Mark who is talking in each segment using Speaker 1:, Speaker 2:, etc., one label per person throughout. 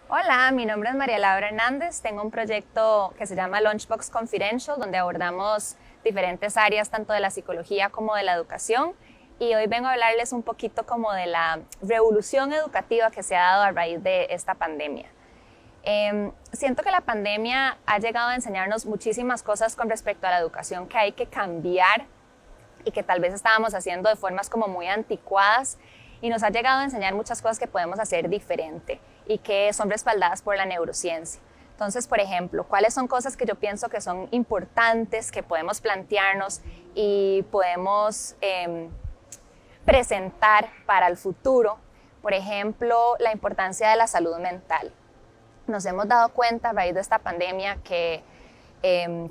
Speaker 1: Hola, mi nombre es María Laura Hernández. Tengo un proyecto que se llama Lunchbox Confidential, donde abordamos diferentes áreas tanto de la psicología como de la educación. Y hoy vengo a hablarles un poquito como de la revolución educativa que se ha dado a raíz de esta pandemia. Siento que la pandemia ha llegado a enseñarnos muchísimas cosas con respecto a la educación que hay que cambiar y que tal vez estábamos haciendo de formas como muy anticuadas, y nos ha llegado a enseñar muchas cosas que podemos hacer diferente y que son respaldadas por la neurociencia. Entonces, por ejemplo, ¿cuáles son cosas que yo pienso que son importantes, que podemos plantearnos y podemos presentar para el futuro? Por ejemplo, la importancia de la salud mental. Nos hemos dado cuenta a raíz de esta pandemia que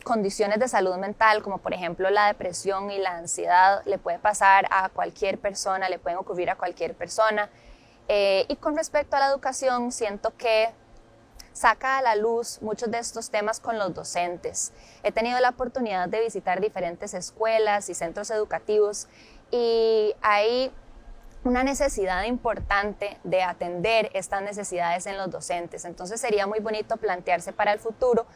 Speaker 1: condiciones de salud mental, como por ejemplo la depresión y la ansiedad, le puede pasar a cualquier persona, le pueden ocurrir a cualquier persona. Y con respecto a la educación, siento que saca a la luz muchos de estos temas con los docentes. He tenido la oportunidad de visitar diferentes escuelas y centros educativos, y hay una necesidad importante de atender estas necesidades en los docentes. Entonces sería muy bonito plantearse para el futuro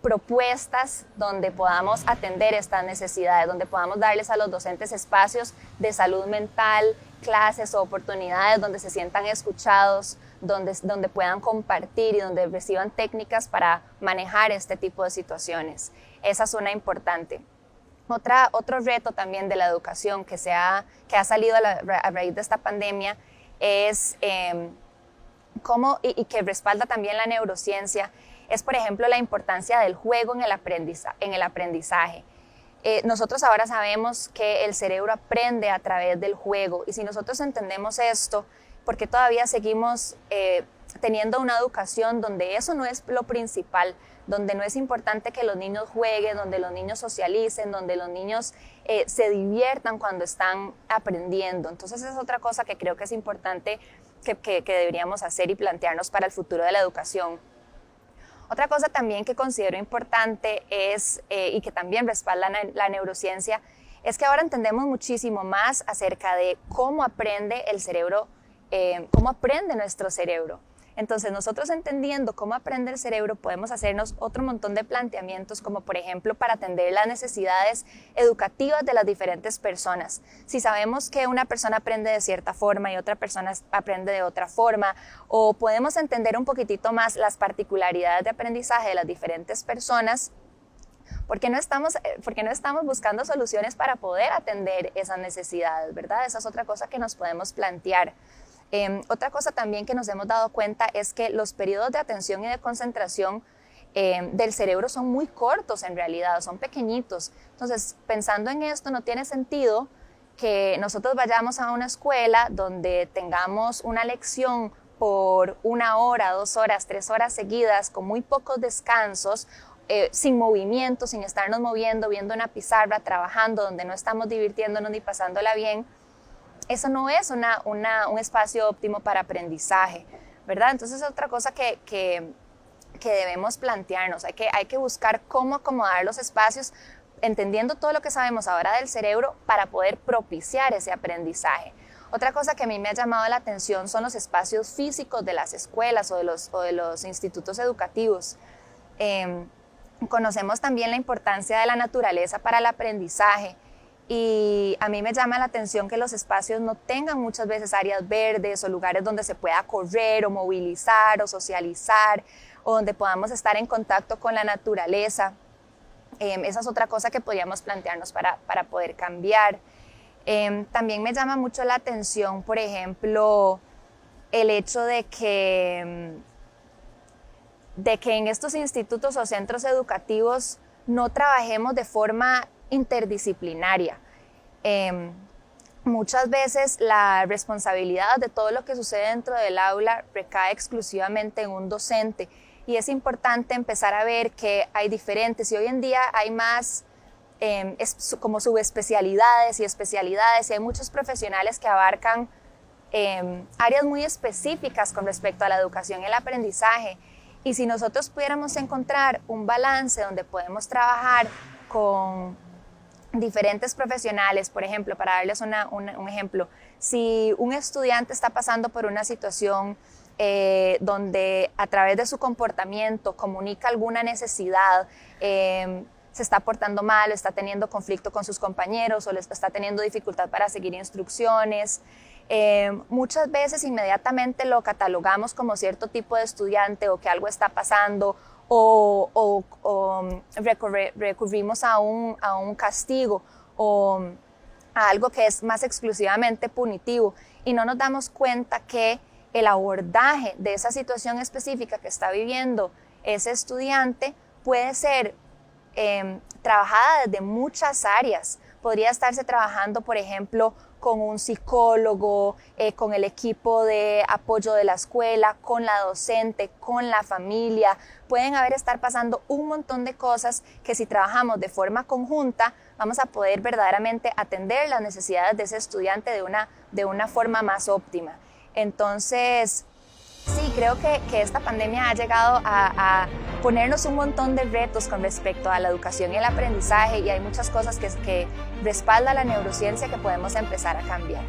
Speaker 1: propuestas donde podamos atender estas necesidades, donde podamos darles a los docentes espacios de salud mental, clases o oportunidades donde se sientan escuchados, donde puedan compartir y donde reciban técnicas para manejar este tipo de situaciones. Esa es una importante. Otro reto también de la educación que ha salido a raíz de esta pandemia es y que respalda también la neurociencia, es por ejemplo la importancia del juego en el aprendizaje. Nosotros ahora sabemos que el cerebro aprende a través del juego, y si nosotros entendemos esto, ¿por qué todavía seguimos teniendo una educación donde eso no es lo principal, donde no es importante que los niños jueguen, donde los niños socialicen, donde los niños se diviertan cuando están aprendiendo? Entonces es otra cosa que creo que es importante que deberíamos hacer y plantearnos para el futuro de la educación. Otra cosa también que considero importante es, y que también respalda la neurociencia, es que ahora entendemos muchísimo más acerca de cómo aprende el cerebro, cómo aprende nuestro cerebro. Entonces, nosotros entendiendo cómo aprende el cerebro, podemos hacernos otro montón de planteamientos, como por ejemplo para atender las necesidades educativas de las diferentes personas. Si sabemos que una persona aprende de cierta forma y otra persona aprende de otra forma, o podemos entender un poquitito más las particularidades de aprendizaje de las diferentes personas, ¿por qué no estamos buscando soluciones para poder atender esas necesidades, verdad? Esa es otra cosa que nos podemos plantear. Otra cosa también que nos hemos dado cuenta es que los periodos de atención y de concentración del cerebro son muy cortos en realidad, son pequeñitos. Entonces, pensando en esto, no tiene sentido que nosotros vayamos a una escuela donde tengamos una lección por 1 hora, 2 horas, 3 horas seguidas, con muy pocos descansos, sin movimiento, sin estarnos moviendo, viendo una pizarra, trabajando, donde no estamos divirtiéndonos ni pasándola bien. Eso no es un espacio óptimo para aprendizaje, ¿verdad? Entonces es otra cosa que debemos plantearnos. Hay que buscar cómo acomodar los espacios, entendiendo todo lo que sabemos ahora del cerebro, para poder propiciar ese aprendizaje. Otra cosa que a mí me ha llamado la atención son los espacios físicos de las escuelas o de los institutos educativos. Conocemos también la importancia de la naturaleza para el aprendizaje. Y a mí me llama la atención que los espacios no tengan muchas veces áreas verdes o lugares donde se pueda correr o movilizar o socializar, o donde podamos estar en contacto con la naturaleza. Esa es otra cosa que podríamos plantearnos para poder cambiar. También me llama mucho la atención, por ejemplo, el hecho de que en estos institutos o centros educativos no trabajemos de forma interdisciplinaria. Muchas veces la responsabilidad de todo lo que sucede dentro del aula recae exclusivamente en un docente, y es importante empezar a ver que hay diferentes, y hoy en día hay más como subespecialidades y especialidades, y hay muchos profesionales que abarcan áreas muy específicas con respecto a la educación y el aprendizaje. Y si nosotros pudiéramos encontrar un balance donde podemos trabajar con diferentes profesionales, por ejemplo, para darles un ejemplo, si un estudiante está pasando por una situación donde a través de su comportamiento comunica alguna necesidad, se está portando mal, o está teniendo conflicto con sus compañeros, o está teniendo dificultad para seguir instrucciones. Muchas veces inmediatamente lo catalogamos como cierto tipo de estudiante, o que algo está pasando, o recurrimos a un castigo, o a algo que es más exclusivamente punitivo, y no nos damos cuenta que el abordaje de esa situación específica que está viviendo ese estudiante puede ser trabajada desde muchas áreas. Podría estarse trabajando, por ejemplo, con un psicólogo, con el equipo de apoyo de la escuela, con la docente, con la familia. Pueden estar pasando un montón de cosas que, si trabajamos de forma conjunta, vamos a poder verdaderamente atender las necesidades de ese estudiante de una forma más óptima. Entonces, sí, creo que esta pandemia ha llegado a ponernos un montón de retos con respecto a la educación y el aprendizaje, y hay muchas cosas que respalda la neurociencia que podemos empezar a cambiar.